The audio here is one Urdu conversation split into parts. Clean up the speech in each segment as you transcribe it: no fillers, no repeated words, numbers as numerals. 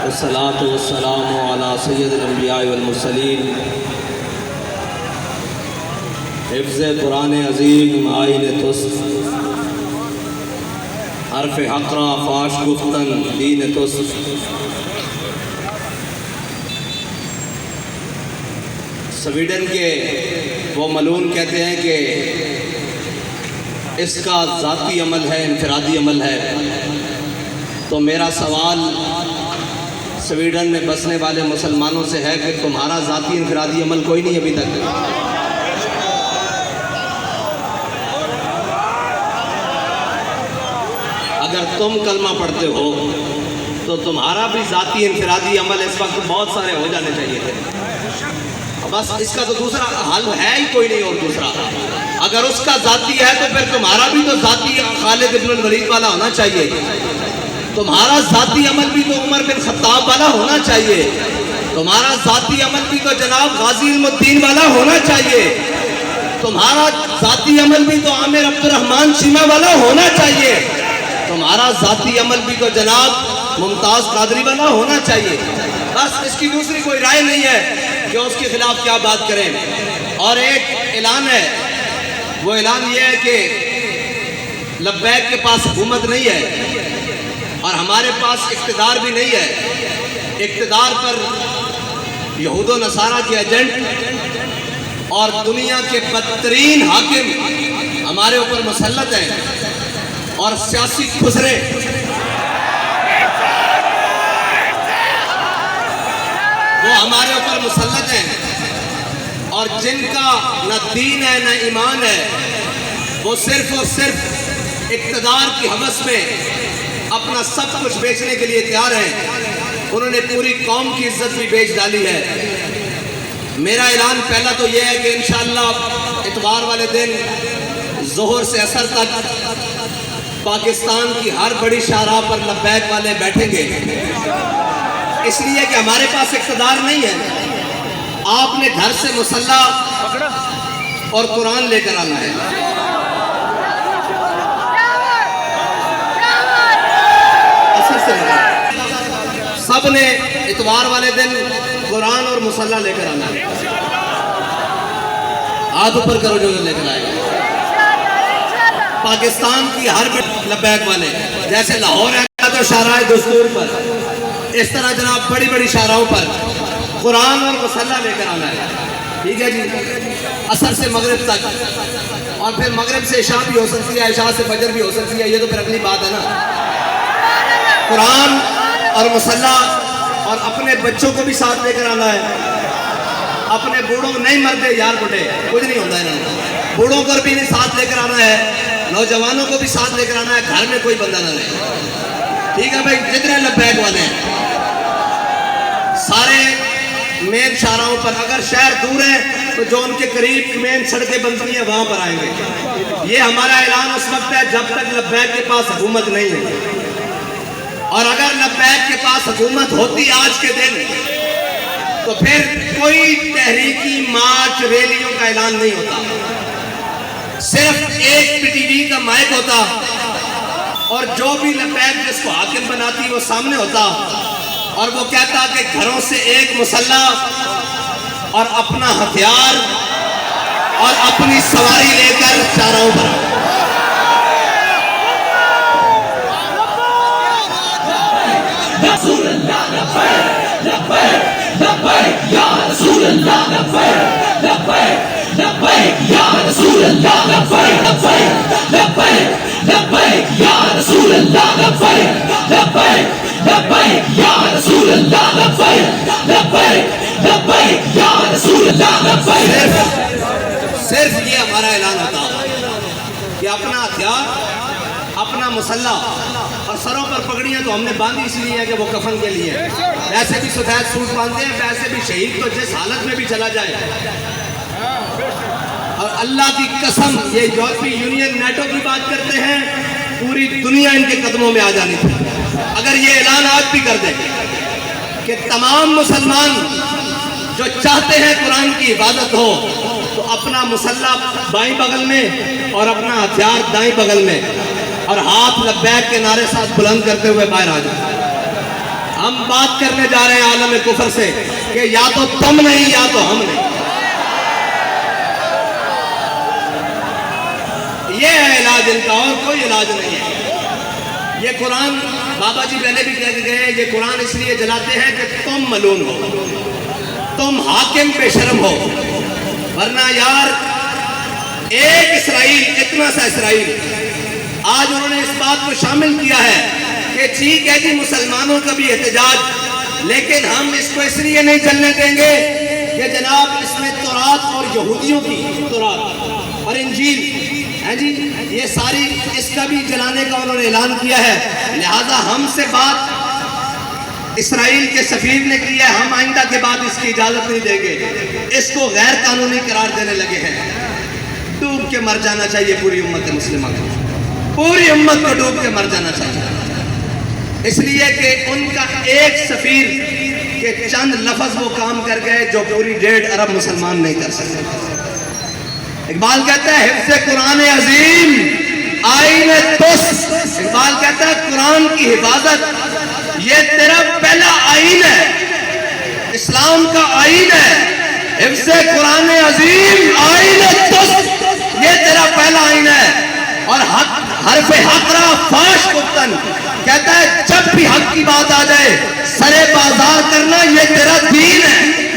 والصلاة والسلام على سید الانبیاء والمرسلین حفظ قرآن عظیم آئین توست حرف حق را فاش گفتن دین توست سویڈن کے وہ ملون کہتے ہیں کہ اس کا ذاتی عمل ہے، انفرادی عمل ہے. تو میرا سوال سویڈن میں بسنے والے مسلمانوں سے ہے کہ تمہارا ذاتی انفرادی عمل کوئی نہیں ابھی تک؟ اگر تم کلمہ پڑھتے ہو تو تمہارا بھی ذاتی انفرادی عمل اس وقت بہت سارے ہو جانے چاہیے تھے. بس اس کا تو دوسرا حل ہے ہی کوئی نہیں. اور دوسرا اگر اس کا ذاتی ہے تو پھر تمہارا بھی تو ذاتی خالد بن الولید والا ہونا چاہیے. تمہارا ذاتی عمل بھی تو عمر بن خطاب والا ہونا چاہیے. تمہارا ذاتی عمل بھی تو جناب غازی علم الدین والا ہونا چاہیے. تمہارا ذاتی عمل بھی تو عامر عبد الرحمن شیمہ والا ہونا چاہیے. تمہارا ذاتی عمل بھی تو جناب ممتاز قادری والا ہونا چاہیے. بس اس کی دوسری کوئی رائے نہیں ہے کہ اس کے خلاف کیا بات کریں. اور ایک اعلان ہے، وہ اعلان یہ ہے کہ لبیک کے پاس حکومت نہیں ہے اور ہمارے پاس اقتدار بھی نہیں ہے. اقتدار پر یہود و نصارہ کے ایجنٹ اور دنیا کے بدترین حاکم ہمارے اوپر مسلط ہیں اور سیاسی خسرے وہ ہمارے اوپر مسلط ہیں اور جن کا نہ دین ہے نہ ایمان ہے، وہ صرف اور صرف اقتدار کی ہوس میں اپنا سب کچھ بیچنے کے لیے تیار ہیں. انہوں نے پوری قوم کی عزت بھی بیچ ڈالی ہے. میرا اعلان پہلا تو یہ ہے کہ انشاءاللہ اتوار والے دن ظہر سے عصر تک پاکستان کی ہر بڑی شاہراہ پر لبیک والے بیٹھیں گے. اس لیے کہ ہمارے پاس اقتدار نہیں ہے. آپ نے گھر سے مسلح اور قرآن لے کر آنا ہے. سب نے اتوار والے دن قرآن اور مسلح لے کر آنا ہے. ہاتھ اوپر کرو جو لے کر آئے. پاکستان کی ہر لبیک والے جیسے لاہور ہے تو شاہراہ دستور پر، اس طرح جناب بڑی بڑی شاہراہوں پر قرآن اور مسلح لے کر آنا ہے. ٹھیک ہے جی، عصر سے مغرب تک، اور پھر مغرب سے عشاء بھی ہو سکتی ہے، عشاء سے فجر بھی ہو سکتی ہے. یہ تو پھر اگلی بات ہے نا. قرآن اور مسلح، اور اپنے بچوں کو بھی ساتھ لے کر آنا ہے. اپنے بوڑھوں نہیں مرتے یار بڑھے کچھ نہیں ہوتا ہے نا. بوڑھوں کو بھی ساتھ لے کر آنا ہے، نوجوانوں کو بھی ساتھ لے کر آنا ہے. گھر میں کوئی بندہ نہ رہے. ٹھیک ہے بھائی، جتنے لبیک والے ہیں سارے مین شاہراہوں پر، اگر شہر دور ہے تو جو ان کے قریب مین سڑکیں بنتی ہیں وہاں پر آئیں گے. یہ ہمارا اعلان اس وقت ہے جب تک لبیک کے پاس حکومت نہیں ہے. اور اگر لبیک کے پاس حکومت ہوتی آج کے دن تو پھر کوئی تحریکی مارچ ریلیوں کا اعلان نہیں ہوتا. صرف ایک پی ٹی وی کا مائک ہوتا اور جو بھی لبیک جس کو حاکم بناتی وہ سامنے ہوتا اور وہ کہتا کہ گھروں سے ایک مسلح اور اپنا ہتھیار اور اپنی سواری لے کر چاراؤں پر. رسول اللہ لبیک لبیک لبیک یا رسول اللہ لبیک لبیک لبیک یا رسول اللہ لبیک لبیک لبیک لبیک یا رسول اللہ لبیک لبیک لبیک یا رسول اللہ لبیک لبیک لبیک یا رسول اللہ لبیک. صرف یہ ہمارا اعلان ہوتا کہ اپنا ہتھیار، اپنا مسلح، اور سروں پر پگڑیاں تو ہم نے باندھی اس لیے ہے کہ وہ کفن کے لیے. ویسے بھی سفید سوٹ باندھتے ہیں، ویسے بھی شہید تو جس حالت میں بھی چلا جائے. اور اللہ کی قسم یہ یورپی یونین نیٹو کی بات کرتے ہیں، پوری دنیا ان کے قدموں میں آ جانی تھی. اگر یہ اعلان آج بھی کر دیں کہ تمام مسلمان جو چاہتے ہیں قرآن کی عبادت ہو تو اپنا مسلح بائیں بغل میں اور اپنا ہتھیار دائیں بغل میں، اور ہاتھ لبیک کے نعرے ساتھ بلند کرتے ہوئے باہر آ جائیں. ہم بات کرنے جا رہے ہیں عالم کفر سے کہ یا تو تم نہیں یا تو ہم نہیں. یہ ہے علاج ان کا، اور کوئی علاج نہیں ہے. یہ قرآن بابا جی پہلے بھی کہہ گئے، یہ قرآن اس لیے جلاتے ہیں کہ تم ملون ہو، تم حاکم بے شرم ہو. ورنہ یار ایک اسرائیل، اتنا سا اسرائیل، آج انہوں نے اس بات کو شامل کیا ہے کہ ٹھیک ہے جی مسلمانوں کا بھی احتجاج، لیکن ہم اس کو اس لیے نہیں چلنے دیں گے کہ جناب اس میں تورات اور یہودیوں کی تورات اور انجیل ہے جی، یہ ساری اس کا بھی جلانے کا انہوں نے اعلان کیا ہے. لہذا ہم سے بات اسرائیل کے سفیر نے کی ہے، ہم آئندہ کے بعد اس کی اجازت نہیں دیں گے. اس کو غیر قانونی قرار دینے لگے ہیں. ڈوب کے مر جانا چاہیے پوری امت مسلمہ کو، پوری امت کو ڈوب کے مر جانا چاہیے. اس لیے کہ ان کا ایک سفیر کے چند لفظ وہ کام کر گئے جو پوری 1.5 ارب مسلمان نہیں کر سکتے. اقبال کہتا ہے حفظ قرآن عظیم آئین تس، اقبال کہتا ہے قرآن کی حفاظت یہ تیرا پہلا آئین ہے، اسلام کا آئین ہے. حفظ قرآن عظیم آئین تس، یہ تیرا پہلا آئین ہے. اور حرف حق را فاش گفتن، کہتا ہے جب بھی حق کی بات آ جائے سرے بازار کرنا یہ تیرا دین ہے،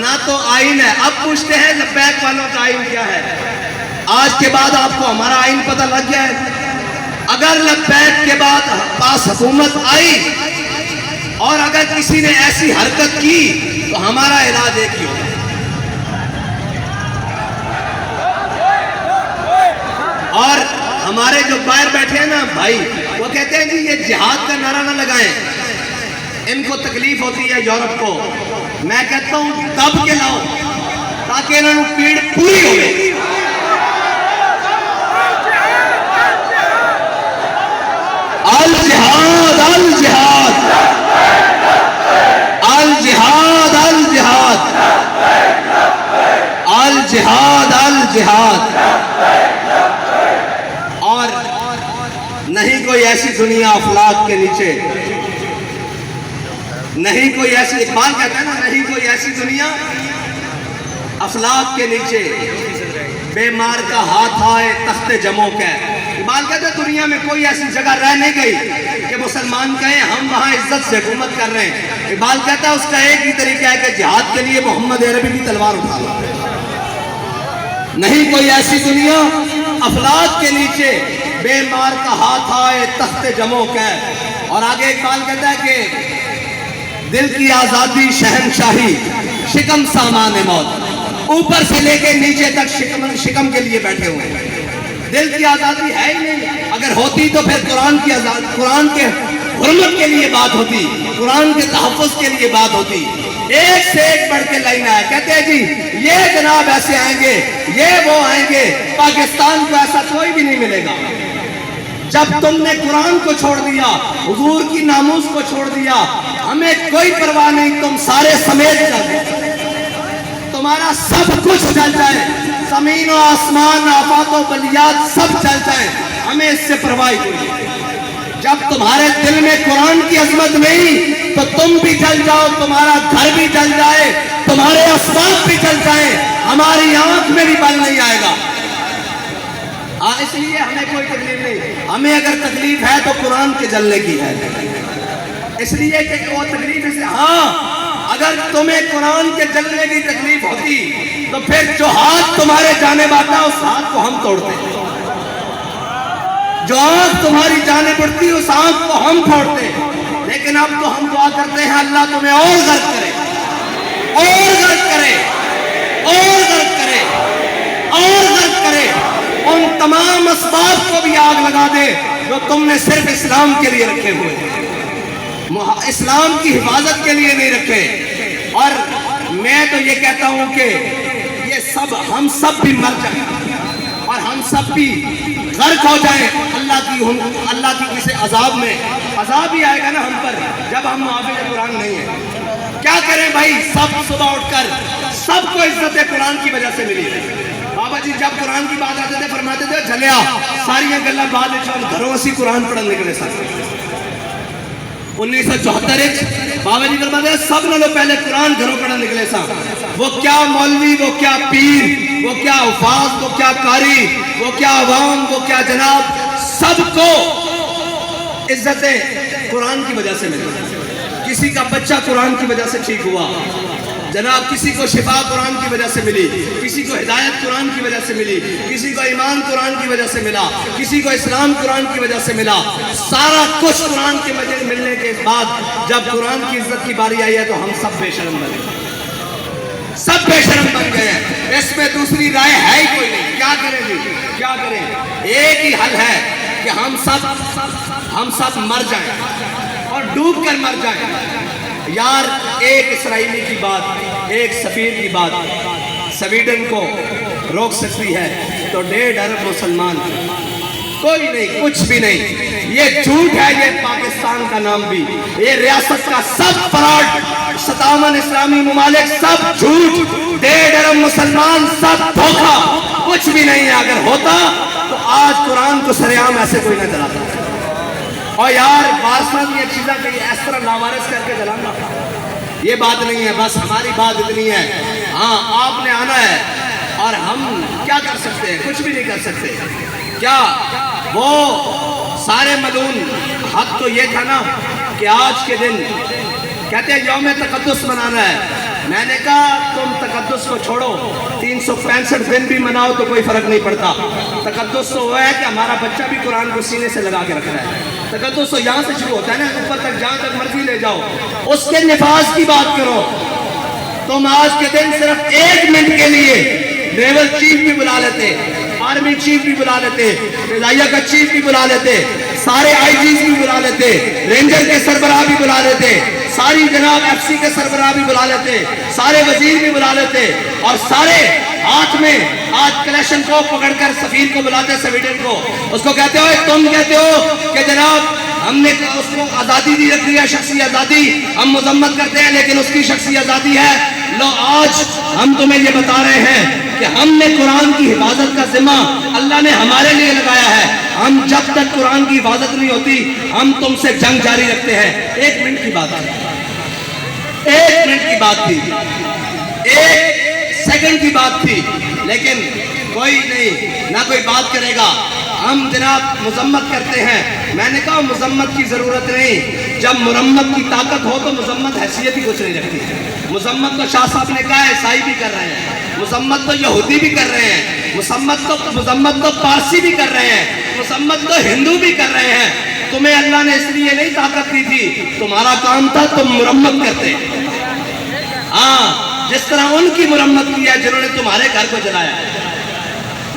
نہ تو آئین ہے. اب پوچھتے ہیں لبیک والوں کا آئین کیا ہے؟ آج کے بعد آپ کو ہمارا آئین پتہ لگ گیا ہے. اگر لبیک کے بعد پاس حکومت آئی اور اگر کسی نے ایسی حرکت کی تو ہمارا علاج ایک ہی ہوگا. اور ہمارے جو باہر بیٹھے ہیں نا بھائی، وہ کہتے ہیں جی یہ جہاد کا نعرہ نہ لگائیں، ان کو تکلیف ہوتی ہے یورپ کو. میں کہتا ہوں دب کے لاؤ تاکہ انہوں نے پیڑ پوری ہوئے. الجہاد الجہاد الجہاد الجہاد الجہاد الجہاد. اور نہیں کوئی ایسی دنیا افلاک کے نیچے، نہیں کوئی ایسی، اقبال کہتا ہے نا نہیں کوئی ایسی دنیا افلاک کے نیچے بیمار کا ہاتھ آئے تخت جموں کے. اقبال کہتا ہے دنیا میں کوئی ایسی جگہ رہ نہیں گئی کہ مسلمان کہیں ہم وہاں عزت سے حکومت کر رہے ہیں. اقبال کہتا ہے اس کا ایک ہی طریقہ ہے کہ جہاد کے لیے محمد عربی کی تلوار اٹھا لو. نہیں کوئی ایسی دنیا افلاک کے نیچے بیمار کا ہاتھ آئے تخت جموں کے. اور آگے اقبال کہتا ہے کہ دل کی آزادی شہنشاہی شکم سامان موت، اوپر سے لے کے نیچے تک شکم کے لیے بیٹھے ہوئے ہیں. دل کی آزادی ہے ہی نہیں. اگر ہوتی تو پھر قرآن کے حرمت کے لیے بات ہوتی، قرآن کے تحفظ کے لیے بات ہوتی. ایک سے ایک بڑھ کے لائن آیا، کہتے ہیں جی یہ جناب ایسے آئیں گے، یہ وہ آئیں گے. پاکستان کو ایسا کوئی بھی نہیں ملے گا. جب تم نے قرآن کو چھوڑ دیا، حضور کی ناموس کو چھوڑ دیا، ہمیں کوئی پرواہ نہیں، تم سارے سمیت جائے، تمہارا سب کچھ چل جائے، زمین و آسمان آفات و بلیات سب چل جائے، ہمیں اس سے پرواہ نہیں. جب تمہارے دل میں قرآن کی عظمت نہیں تو تم بھی چل جاؤ، تمہارا گھر بھی چل جائے، تمہارے اسباب بھی چل جائیں، ہماری آنکھ میں بھی بل نہیں آئے گا. اس لیے ہمیں کوئی تکلیف نہیں. ہمیں اگر تکلیف ہے تو قرآن کے جلنے کی ہے، اس لیے کہ وہ تکلیف سے ہاں اگر تمہیں قرآن کے جلنے کی تکلیف ہوتی تو پھر جو ہاتھ تمہارے جانب آتا اس ہاتھ کو ہم توڑتے، جو آنکھ تمہاری جانب اڑتی اس آنکھ کو ہم پھوڑتے. لیکن اب تو ہم دعا کرتے ہیں اللہ تمہیں اور غرق کرے، اور غرق کرے، اور غرق کرے، اور غرق کرے. ان تمام اسباب کو بھی آگ لگا دے جو تم نے صرف اسلام کے لیے رکھے ہوئے، اسلام کی حفاظت کے لیے نہیں رکھے. اور میں تو یہ کہتا ہوں کہ یہ سب ہم سب بھی مر جائیں اور ہم سب بھی غرق ہو جائیں اللہ کی کسی عذاب میں. عذاب ہی آئے گا نا ہم پر جب ہم محافظ قرآن نہیں ہیں. کیا کریں بھائی؟ سب صبح اٹھ کر سب کو عزت قرآن کی وجہ سے ملی. بابا جی جب قرآن کی بات آتے تھے فرماتے تھے جھلیا ساری گلا بعد گھروں سے قرآن پڑھنے کے لیے ساتھ 1974 بابا جی فرماتے ہیں سب نالوں پہلے قرآن گھروں پڑھا نکلے سا. وہ کیا مولوی، وہ کیا پیر، وہ کیا حفاظ، وہ کیا قاری، وہ کیا عوام، وہ کیا جناب، سب کو عزتیں قرآن کی وجہ سے ملی. کسی کا بچہ قرآن کی وجہ سے ٹھیک ہوا جناب، کسی کو شفا قرآن کی وجہ سے ملی، کسی کو ہدایت قرآن کی وجہ سے ملی، کسی کو ایمان قرآن کی وجہ سے ملا، کسی کو اسلام قرآن کی وجہ سے ملا. سارا کچھ قرآن کے وجہ ملنے کے بعد جب قرآن کی عزت کی باری آئی ہے تو ہم سب بے شرم بن گئے، سب بے شرم بن گئے ہیں. اس میں دوسری رائے ہے ہی کوئی نہیں. کیا کریں جی، کیا کریں؟ ایک ہی حل ہے کہ ہم سب مر جائیں اور ڈوب کر مر جائیں. یار ایک اسرائیلی کی بات، ایک سفیر کی بات سویڈن کو روک سکتی ہے تو 1.5 ارب مسلمان کوئی نہیں، کچھ بھی نہیں. یہ جھوٹ ہے، یہ پاکستان کا نام بھی، یہ ریاست کا سب فراڈ، 57 اسلامی ممالک سب جھوٹ، 1.5 ارب مسلمان سب دھوکہ، کچھ بھی نہیں ہے. اگر ہوتا تو آج قرآن کو سرعام ایسے کوئی نہ جلاتا. اور یار بارسان یہ چیزیں کہ اس طرح لاوارث کر کے جلانا یہ بات نہیں ہے. بس ہماری بات اتنی ہے، ہاں آپ نے آنا ہے اور ہم کیا کر سکتے ہیں؟ کچھ بھی نہیں کر سکتے. کیا وہ سارے ملعون حق تو یہ تھا نا کہ آج کے دن کہتے ہیں یوم تقدس منانا ہے. میں نے کہا تم تقدس کو چھوڑو، 365 دن بھی مناؤ تو کوئی فرق نہیں پڑتا. تقدس تو وہ ہے کہ ہمارا بچہ بھی قرآن کو سینے سے لگا کے رکھ رہا ہے. تقدس تو یہاں سے شروع ہوتا ہے نا، اوپر تک جہاں تک مرضی لے جاؤ. اس کے نفاذ کی بات کرو. تم آج کے دن صرف 1 منٹ کے لیے نیول چیف بھی بلا لیتے، آرمی چیف بھی بلا لیتے، فضائیہ کا چیف بھی بلا لیتے، سارے آئی جیز بھی بلا لیتے، رینجر کے سربراہ بھی بلا لیتے، ساری جناب ایف سی کے سربراہ بھی بلا لیتے، سارے وزیر بھی بلا لیتے، اور سارے ہاتھ میں آج کلیشن کو پکڑ کر سفیر کو بلاتے سویڈن کو. اس کو کہتے ہو، تم کہتے ہو کہ جناب ہم نے اس کو آزادی دی رکھی ہے، شخصی آزادی، ہم مذمت کرتے ہیں لیکن اس کی شخصی آزادی ہے. لو آج ہم تمہیں یہ بتا رہے ہیں کہ ہم نے قرآن کی حفاظت کا ذمہ اللہ نے ہمارے لیے لگایا ہے. ہم جب تک قرآن کی حفاظت نہیں ہوتی ہم تم سے جنگ جاری رکھتے ہیں. 1 منٹ کی بات ہے، 1 منٹ کی بات تھی، 1 سیکنڈ کی بات تھی، لیکن کوئی نہیں، نہ کوئی بات کرے گا. ہم جناب مذمت کرتے ہیں. میں نے کہا مذمت کی ضرورت نہیں، جب مرمت کی طاقت ہو تو مذمت حیثیت ہی کچھ نہیں رکھتی. مذمت تو شاہ صاحب نے کہا ہے عیسائی بھی کر رہے ہیں، مذمت تو یہودی بھی کر رہے ہیں، مذمت تو پارسی بھی کر رہے ہیں، مذمت تو ہندو بھی کر رہے ہیں. تمہیں اللہ نے اس لیے نہیں طاقت دی تھی، تمہارا کام تھا تم مرمت کرتے. ہاں جس طرح ان کی مرمت کی ہے جنہوں نے تمہارے گھر کو جلایا.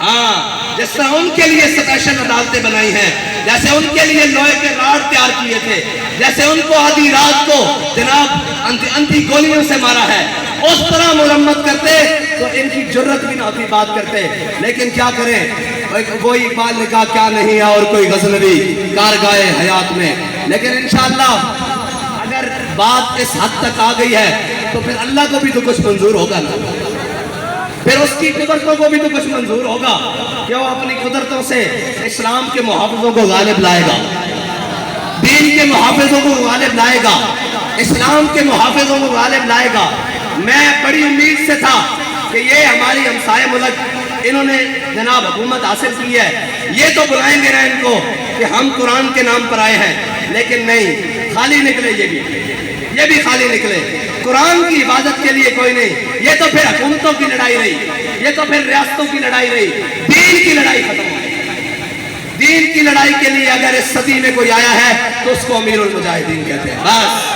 ہاں جس طرح ان کے لیے اسپیشل عدالتیں بنائی ہیں، جیسے ان کے لیے لوہے کے راڈ تیار کیے تھے، جیسے ان کو آدھی رات کو جناب انتی گولیوں سے مارا ہے، اس طرح مرمت کرتے تو ان کی جرت بھی نہ ہوتی بات کرتے. لیکن کیا کریں، کوئی اقبال نے کہا کیا نہیں ہے اور کوئی غزنوی کارگاہ حیات میں. لیکن انشاءاللہ اگر بات اس حد تک آ گئی ہے تو پھر اللہ کو بھی تو کچھ منظور ہوگا نا، پھر اس کی قدرتوں کو بھی تو کچھ منظور ہوگا کہ وہ اپنی قدرتوں سے اسلام کے محافظوں کو غالب لائے گا، دین کے محافظوں کو غالب لائے گا، اسلام کے محافظوں کو غالب لائے گا. میں بڑی امید سے تھا کہ یہ ہماری ہمسائے ملک انہوں نے جناب حکومت حاصل کی ہے، یہ تو بلائیں گے نا ان کو کہ ہم قرآن کے نام پر آئے ہیں. لیکن نہیں، خالی نکلے یہ بھی خالی نکلے. قرآن کی حفاظت کے لیے کوئی نہیں. یہ تو پھر حکومتوں کی لڑائی رہی، یہ تو پھر ریاستوں کی لڑائی رہی. دین کی لڑائی ختم ہو گئی. دین کی لڑائی کے لیے اگر اس صدی میں کوئی آیا ہے تو اس کو امیر المجاہدین کہتے ہیں. بس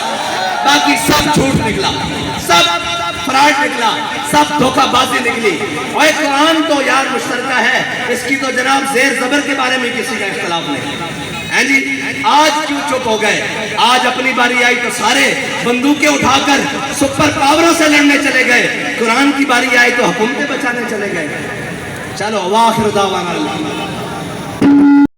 باقی سب جھوٹ نکلا، سب فراڈ نکلا، سب دھوکہ بازی نکلی. اور قرآن تو یار مشترکہ ہے، اس کی تو جناب زیر زبر کے بارے میں کسی کا اختلاف نہیں ہے جی. آج کیوں چپ ہو گئے؟ آج اپنی باری آئی تو سارے بندوقیں اٹھا کر سپر پاوروں سے لڑنے چلے گئے. قرآن کی باری آئی تو حکومتیں بچانے چلے گئے. چلو واخر دعوانا